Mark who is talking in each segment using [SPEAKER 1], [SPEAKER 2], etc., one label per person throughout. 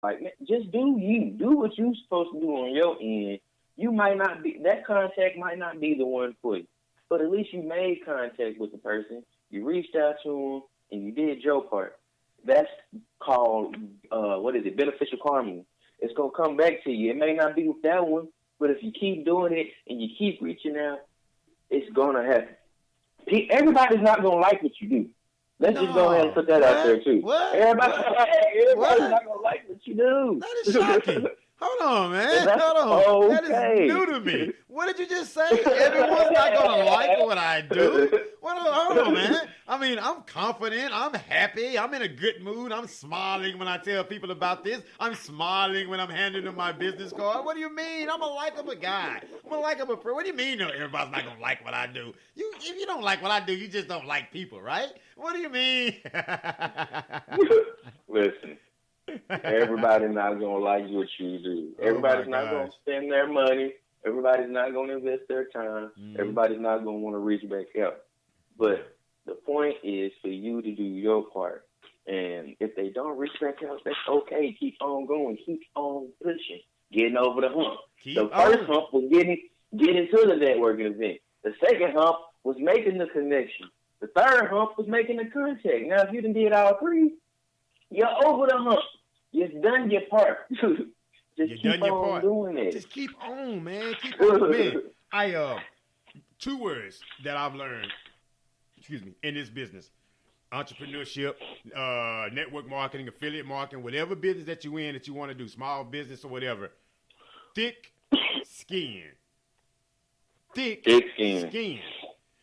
[SPEAKER 1] Like, man, just do you. Do what you're supposed to do on your end. You might not be, that contact might not be the one for you. But at least you made contact with the person. You reached out to them, and you did your part. That's called, beneficial karma. It's going to come back to you. It may not be with that one, but if you keep doing it and you keep reaching out, it's going to happen. Everybody's not going to like what you do. Let's just go ahead and put that out there, too. Everybody's not going to like what you do.
[SPEAKER 2] That is shocking. Hold on, man. Hold on.
[SPEAKER 1] Okay.
[SPEAKER 2] That is new to me. What did you just say? Everyone's not going to like what I do? Hold on, man. I mean, I'm confident. I'm happy. I'm in a good mood. I'm smiling when I tell people about this. I'm smiling when I'm handing them my business card. What do you mean? I'm a likable guy. I'm a likable person. What do you mean everybody's not going to like what I do? If you don't like what I do, you just don't like people, right? What do you mean?
[SPEAKER 1] Listen. Everybody's not gonna like what you do. Everybody's not gonna spend their money. Everybody's not gonna invest their time. Everybody's not gonna want to reach back out. But the point is for you to do your part. And if they don't reach back out, that's okay. Keep on going. Keep on pushing. Getting over the hump. The first hump was getting to the networking event. The second hump was making the connection. The third hump was making the contact. Now, if you done did all three, you're over the hump. You've done your part. Just keep on doing it.
[SPEAKER 2] Just keep on, man. Keep on, man. Two words that I've learned, in this business: entrepreneurship, network marketing, affiliate marketing, whatever business that you in that you want to do, small business or whatever. Thick skin. Thick skin.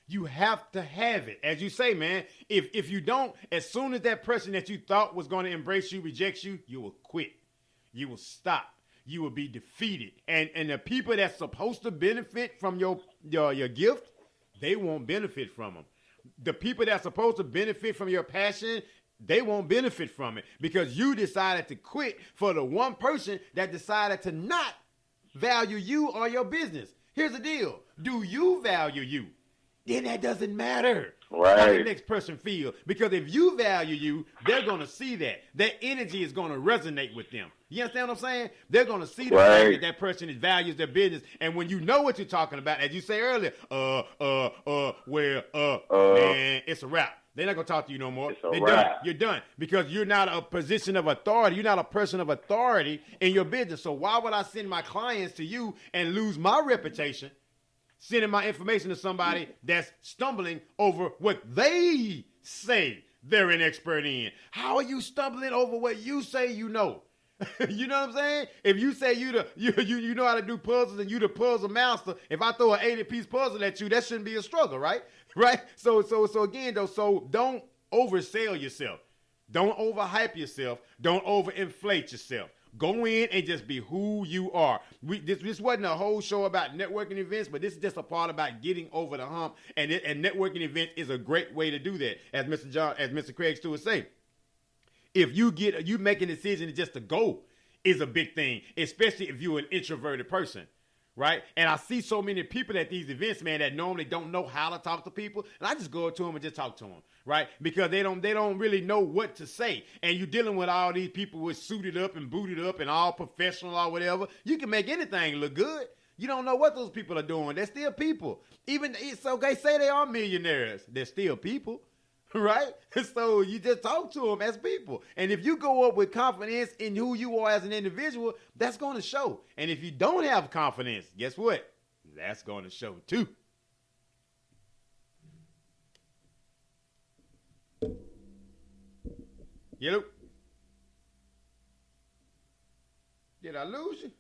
[SPEAKER 2] You have to have it. As you say, man, if you don't, as soon as that person that you thought was going to embrace you rejects you, you will quit. You will stop. You will be defeated. And the people that's supposed to benefit from your gift, they won't benefit from them. The people that's supposed to benefit from your passion, they won't benefit from it because you decided to quit for the one person that decided to not value you or your business. Here's the deal. Do you value you? Then that doesn't matter how the next person feels. Because if you value you, they're going to see that. That energy is going to resonate with them. You understand what I'm saying? They're going to see the fact that person values their business. And when you know what you're talking about, as you say earlier, man, it's a wrap. They're not going to talk to you no more. They're done. You're done. Because you're not a position of authority. You're not a person of authority in your business. So why would I send my clients to you and lose my reputation sending my information to somebody that's stumbling over what they say they're an expert in? How are you stumbling over what you say you know? You know what I'm saying? If you say you know how to do puzzles and you the puzzle master, if I throw an 80-piece puzzle at you, that shouldn't be a struggle, right? Right? So again, though, so don't oversell yourself. Don't overhype yourself. Don't overinflate yourself. Go in and just be who you are. This wasn't a whole show about networking events, but this is just a part about getting over the hump. And networking event is a great way to do that, as Mr. Kreg Stewart say. If you making a decision just to go is a big thing, especially if you're an introverted person. Right? And I see so many people at these events, man, that normally don't know how to talk to people. And I just go up to them and just talk to them. Right? Because they don't really know what to say. And you're dealing with all these people who are suited up and booted up and all professional or whatever. You can make anything look good. You don't know what those people are doing. They're still people. Even so they say they are millionaires. They're still people. Right? So you just talk to them as people. And if you go up with confidence in who you are as an individual, that's going to show. And if you don't have confidence, guess what? That's going to show too. Yellow. Did I lose you?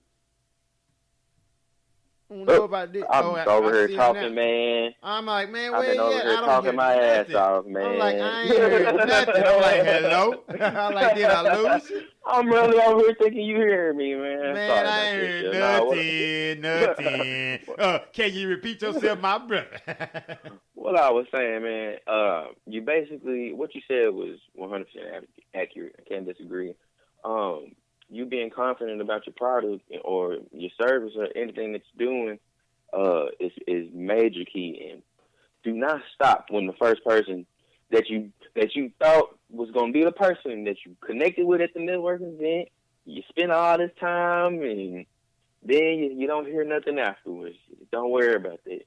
[SPEAKER 2] I don't know if I did.
[SPEAKER 1] I'm over here talking, man.
[SPEAKER 2] I'm like, man, where
[SPEAKER 1] I've been over here talking my ass off, man.
[SPEAKER 2] I'm like, I ain't heard nothing. I'm like, hello? I'm like, did I lose you?
[SPEAKER 1] I'm really over here thinking you hear me, man.
[SPEAKER 2] Man,
[SPEAKER 1] sorry,
[SPEAKER 2] I ain't heard nothing. Can you repeat yourself, my brother?
[SPEAKER 1] What I was saying, man, you basically, what you said was 100% accurate. I can't disagree. You being confident about your product or your service or anything that you're doing is major key. And do not stop when the first person that you thought was going to be the person that you connected with at the networking event you spend all this time and then you don't hear nothing afterwards. Don't worry about that.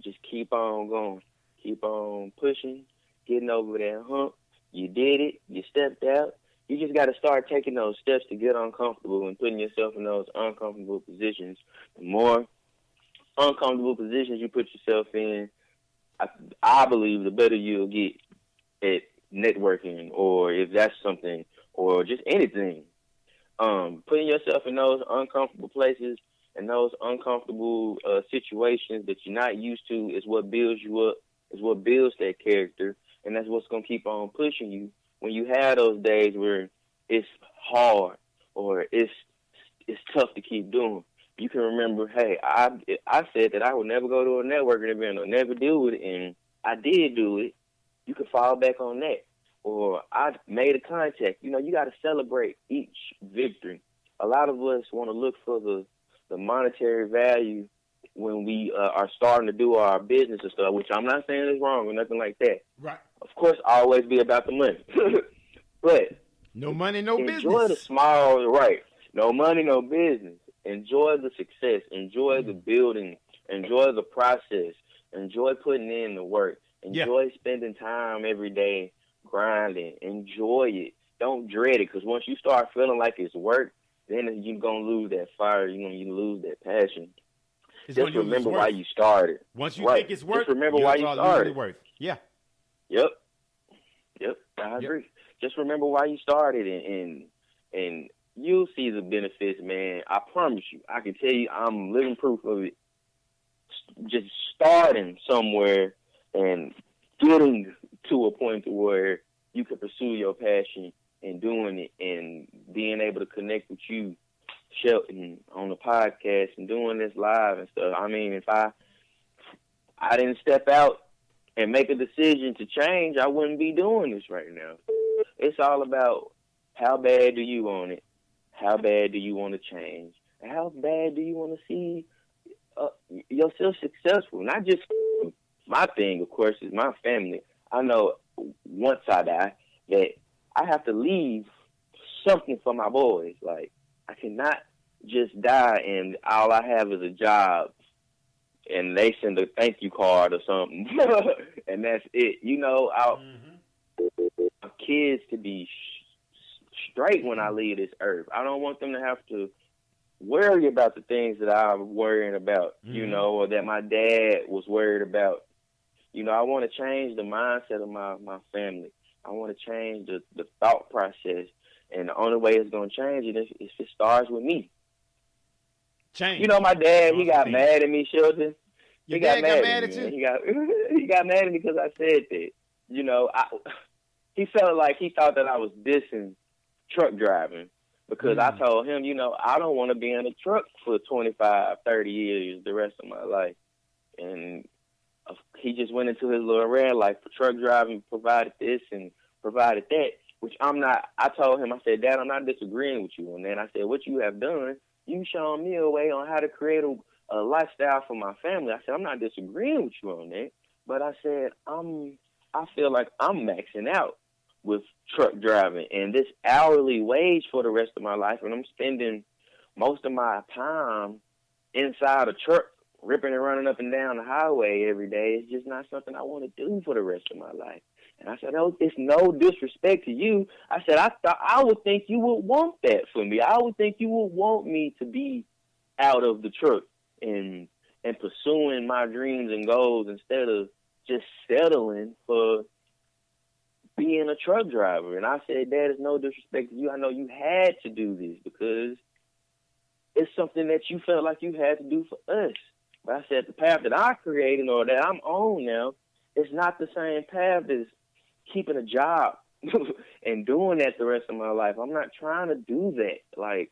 [SPEAKER 1] Just keep on going. Keep on pushing, getting over that hump. You did it. You stepped out. You just got to start taking those steps to get uncomfortable and putting yourself in those uncomfortable positions. The more uncomfortable positions you put yourself in, I believe the better you'll get at networking, or if that's something, or just anything. Putting yourself in those uncomfortable places and those uncomfortable situations that you're not used to is what builds you up, is what builds that character, and that's what's going to keep on pushing you when you have those days where it's hard or it's tough to keep doing. You can remember, hey, I said that I would never go to a networking event or never do it, and I did do it. You can fall back on that. Or I made a contact. You know, you got to celebrate each victory. A lot of us want to look for the monetary value when we are starting to do our business and stuff, which I'm not saying is wrong or nothing like that.
[SPEAKER 2] Right.
[SPEAKER 1] Of course, always be about the money. But
[SPEAKER 2] no money, no business.
[SPEAKER 1] Enjoy the small, right. No money, no business. Enjoy the success. Enjoy the building. Enjoy the process. Enjoy putting in the work. Enjoy spending time every day grinding. Enjoy it. Don't dread it, because once you start feeling like it's work, then you're going to lose that fire. You're going to lose that passion. Just remember why you started.
[SPEAKER 2] Once you think it's work,
[SPEAKER 1] just remember why you started.
[SPEAKER 2] Yeah.
[SPEAKER 1] Yep. I agree. Just remember why you started, and you'll see the benefits, man. I promise you. I can tell you, I'm living proof of it. Just starting somewhere and getting to a point to where you can pursue your passion and doing it, and being able to connect with you, Shelton, on the podcast and doing this live and stuff. I mean, if I didn't step out and make a decision to change, I wouldn't be doing this right now. It's all about how bad do you want it? How bad do you want to change? How bad do you want to see yourself successful? Not just my thing, of course, is my family. I know once I die that I have to leave something for my boys. Like, I cannot just die and all I have is a job and they send a thank you card or something and that's it. You know, our kids to be straight when I leave this earth. I don't want them to have to worry about the things that I'm worrying about, you know, or that my dad was worried about. You know, I want to change the mindset of my family. I want to change the thought process. And the only way it's going to change it is if it starts with me. Change. You know, my dad, he got mad at me, Shelton.
[SPEAKER 2] He got mad at you?
[SPEAKER 1] He got mad at me because I said that. You know, he felt like he thought that I was dissing truck driving because I told him, you know, I don't want to be in a truck for 25, 30 years the rest of my life. And he just went into his little red life for truck driving, provided this and provided that, which I'm not. I told him, I said, Dad, I'm not disagreeing with you on that. I said, what you have done, you shown me a way on how to create a lifestyle for my family. I said, I'm not disagreeing with you on that, but I said, I feel like I'm maxing out with truck driving and this hourly wage for the rest of my life, and I'm spending most of my time inside a truck, ripping and running up and down the highway every day. It's just not something I want to do for the rest of my life. And I said, oh, it's no disrespect to you. I said, I would think you would want that for me. I would think you would want me to be out of the truck and pursuing my dreams and goals instead of just settling for being a truck driver. And I said, Dad, it's no disrespect to you. I know you had to do this because it's something that you felt like you had to do for us. But I said the path that I created or that I'm on now is not the same path as keeping a job and doing that the rest of my life. I'm not trying to do that. Like,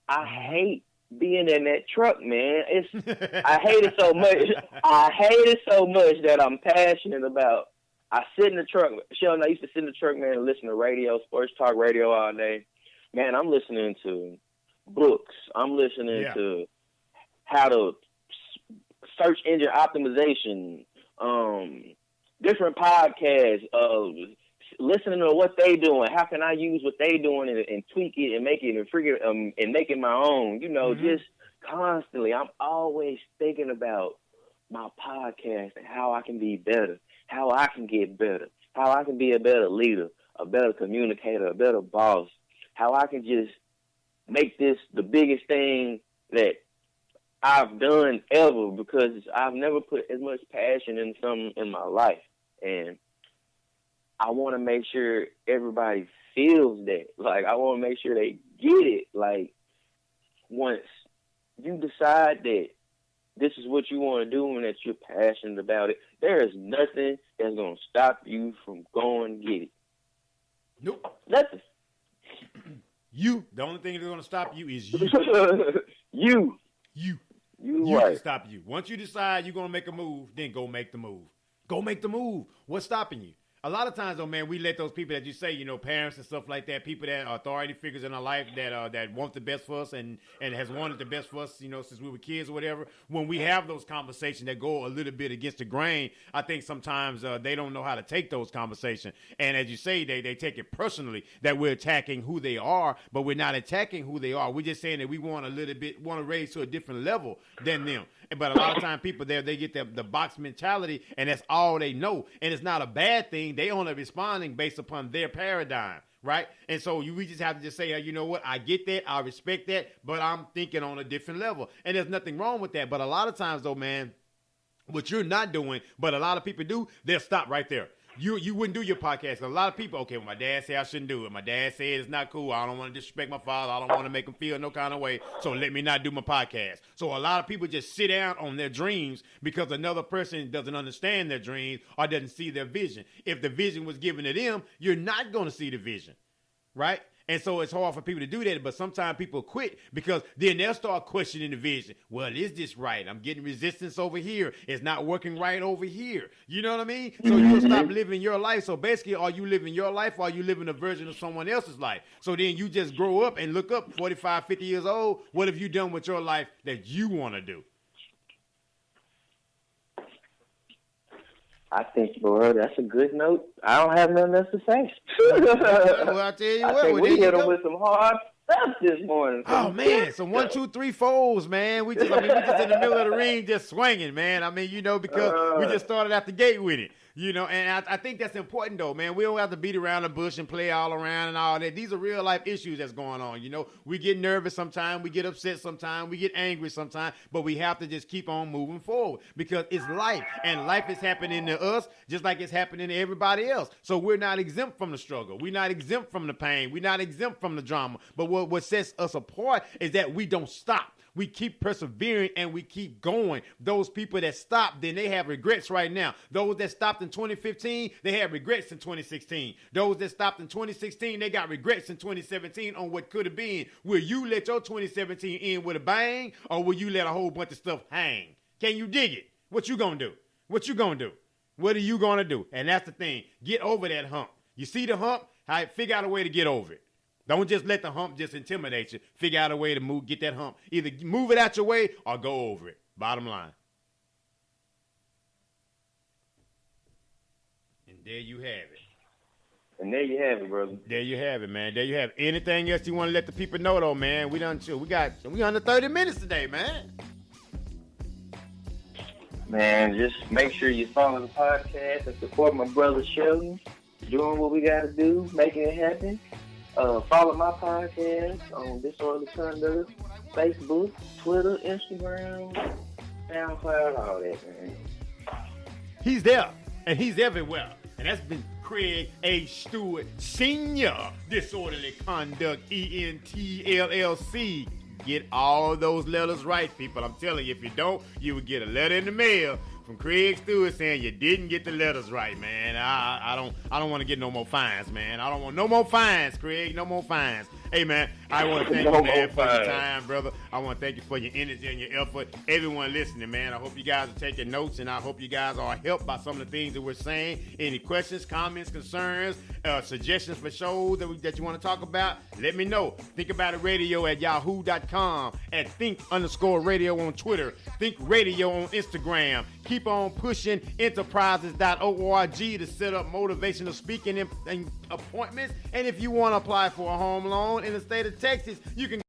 [SPEAKER 1] I hate being in that truck, man. I hate it so much. I hate it so much that I'm passionate about. I sit in the truck. Sheldon, I used to sit in the truck, man, and listen to radio, sports talk radio all day. Man, I'm listening to books. I'm listening to how to search engine optimization, different podcasts, listening to what they doing. How can I use what they doing and tweak it and make it and figure and make it my own? You know, just constantly. I'm always thinking about my podcast and how I can be better, how I can get better, how I can be a better leader, a better communicator, a better boss, how I can just make this the biggest thing that I've done ever, because I've never put as much passion in something in my life. And I want to make sure everybody feels that. Like, I want to make sure they get it. Like, once you decide that this is what you want to do and that you're passionate about it, there is nothing that's going to stop you from going and get it.
[SPEAKER 2] Nope.
[SPEAKER 1] Nothing.
[SPEAKER 2] The only thing that's going to stop you is you. You
[SPEAKER 1] right.
[SPEAKER 2] can stop you. Once you decide you're going to make a move, then go make the move. Go make the move. What's stopping you? A lot of times, though, man, we let those people that you say, you know, parents and stuff like that, people that are authority figures in our life that want the best for us and has wanted the best for us, you know, since we were kids or whatever. When we have those conversations that go a little bit against the grain, I think sometimes they don't know how to take those conversations. And as you say, they take it personally that we're attacking who they are, but we're not attacking who they are. We're just saying that we want to raise to a different level than them. But a lot of times people there, they get the box mentality, and that's all they know. And it's not a bad thing. They only responding based upon their paradigm, right? And so we just have to just say, you know what, I get that, I respect that, but I'm thinking on a different level. And there's nothing wrong with that. But a lot of times, though, man, what you're not doing, but a lot of people do, they'll stop right there. You wouldn't do your podcast. A lot of people, okay, well, my dad said I shouldn't do it. My dad said it's not cool. I don't want to disrespect my father. I don't want to make him feel no kind of way. So let me not do my podcast. So a lot of people just sit down on their dreams because another person doesn't understand their dreams or doesn't see their vision. If the vision was given to them, you're not going to see the vision, right? And so it's hard for people to do that, but sometimes people quit because then they'll start questioning the vision. Well, is this right? I'm getting resistance over here. It's not working right over here. You know what I mean? So you'll stop living your life. So basically, are you living your life or are you living a version of someone else's life? So then you just grow up and look up 45, 50 years old. What have you done with your life that you want to do?
[SPEAKER 1] I think, bro, that's a good note. I don't have nothing else to say.
[SPEAKER 2] Well, I tell you what.
[SPEAKER 1] I think we hit them with some hard stuff this morning.
[SPEAKER 2] Oh, man. Some 1, 2, 3 foes, man. We just in the middle of the ring just swinging, man. I mean, you know, because we just started out the gate with it. You know, and I think that's important, though, man. We don't have to beat around the bush and play all around and all that. These are real life issues that's going on. You know, we get nervous sometimes. We get upset sometimes. We get angry sometimes. But we have to just keep on moving forward because it's life. And life is happening to us just like it's happening to everybody else. So we're not exempt from the struggle. We're not exempt from the pain. We're not exempt from the drama. But what sets us apart is that we don't stop. We keep persevering and we keep going. Those people that stop, then they have regrets right now. Those that stopped in 2015, they had regrets in 2016. Those that stopped in 2016, they got regrets in 2017 on what could have been. Will you let your 2017 end with a bang, or will you let a whole bunch of stuff hang? Can you dig it? What you gonna do? What you gonna do? What are you gonna do? And that's the thing. Get over that hump. You see the hump? Figure out a way to get over it. Don't just let the hump just intimidate you. Figure out a way to get that hump. Either move it out your way or go over it. Bottom line. And there you have it.
[SPEAKER 1] And there you have it, brother.
[SPEAKER 2] There you have it, man. There you have it. Anything else you want to let the people know, though, man? We under 30 minutes today, man.
[SPEAKER 1] Man, just make sure you follow the podcast and support my brother Shelton. Doing what we got to do, making it happen. Follow my podcast on Disorderly Conduct, Facebook, Twitter, Instagram, SoundCloud, all that, man.
[SPEAKER 2] He's there, and he's everywhere. And that's been Kreg A. Stewart, Senior, Disorderly Conduct, ENT, LLC. Get all those letters right, people. I'm telling you, if you don't, you will get a letter in the mail from Kreg Stewart saying you didn't get the letters right, man. I don't want to get no more fines, man. I don't want no more fines, Kreg. No more fines. Hey, man, I want to thank you, man, for your time, brother. I want to thank you for your energy and your effort. Everyone listening, man, I hope you guys are taking notes, and I hope you guys are helped by some of the things that we're saying. Any questions, comments, concerns, suggestions for shows that you want to talk about, let me know. Think About It Radio at yahoo.com, at think_radio on Twitter, Think Radio on Instagram. Keep on pushing enterprises.org to set up motivational speaking and appointments. And if you want to apply for a home loan in the state of Texas, you can